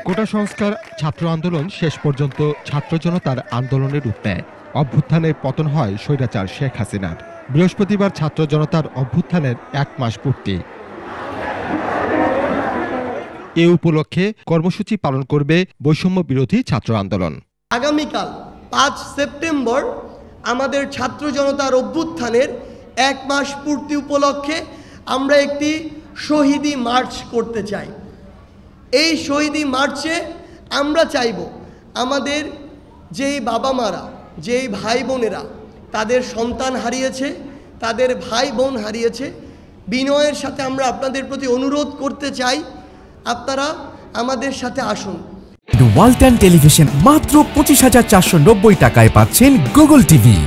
কোটা সংস্কার ছাত্র আন্দোলন শেষ পর্যন্ত ছাত্র জনতার আন্দোলনের রূপ নেয়। অভ্যুত্থানে পতন হয় স্বৈরাচার শেখ হাসিনার। বৃহস্পতিবার ছাত্র জনতার অভ্যুত্থানের 1 মাস পূর্তি। এ উপলক্ষে কর্মসূচি পালন করবে বৈষম্য বিরোধী ছাত্র আন্দোলন। আগামীকাল 5 সেপ্টেম্বর আমাদের ছাত্র জনতার অভ্যুত্থানের 1 মাস পূর্তি উপলক্ষে আমরা একটি শহীদি মার্চ করতে চাই। এই শহীদি মার্চে আমরা চাইব আমাদের যেই বাবা মারা, যেই ভাই বোনেরা তাদের সন্তান হারিয়েছে, তাদের ভাই বোন হারিয়েছে, বিনয়ের সাথে আমরা আপনাদের প্রতি অনুরোধ করতে চাই, আপনারা আমাদের সাথে আসুন। ওয়ালটন টেলিভিশন মাত্র 25,490 টাকায় পাচ্ছেন গুগল টিভি।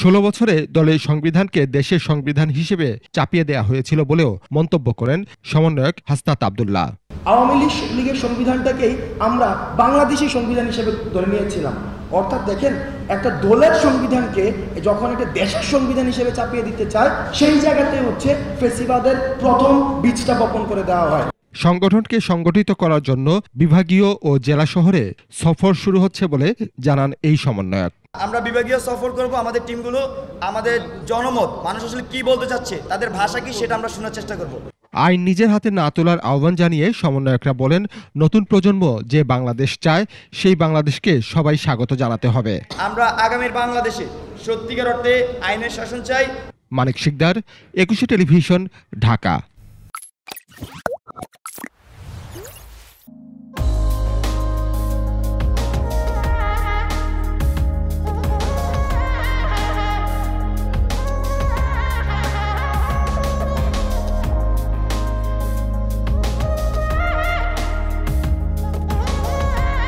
16 বছরে দলের সংবিধানকে দেশের সংবিধান হিসেবে চাপিয়ে দেওয়া হয়েছিল বলেও মন্তব্য করেন সমন্বয়ক হাসনাত আব্দুল্লাহ। আওয়ামী লীগের সংবিধানটাকেই আমরা বাংলাদেশি সংবিধান হিসেবে ধরে নিয়েছিলাম। অর্থাৎ দেখেন, একটা দলের সংবিধানকে যখন একটা দেশের সংবিধান হিসেবে চাপিয়ে দিতে চায়, সেই জায়গাতে হচ্ছে ফেসিবাদের প্রথম বীজটা বপন করে দেওয়া হয়। সংগঠনকে সংগঠিত করার জন্য বিভাগীয় ও জেলা শহরে সফর শুরু হচ্ছে বলে জানান এই সমন্বয়ক। আমরা বিভাগীয় সফর করব। আমাদের টিমগুলো আমাদের জনমত, মানুষ আসলে কি বলতে চাচ্ছে, তাদের ভাষা কি, সেটা আমরা শোনার চেষ্টা করব। আইন নিজের হাতে না তোলার আহ্বান জানিয়ে সমন্বয়করা বলেন, নতুন প্রজন্ম যে বাংলাদেশ চায় সেই বাংলাদেশকে সবাই স্বাগত জানাতে হবে। আমরা আগামীর বাংলাদেশে সত্যিকার অর্থে আইনের শাসন চাই। মানিক শিকদার, 21 টেলিভিশন, ঢাকা।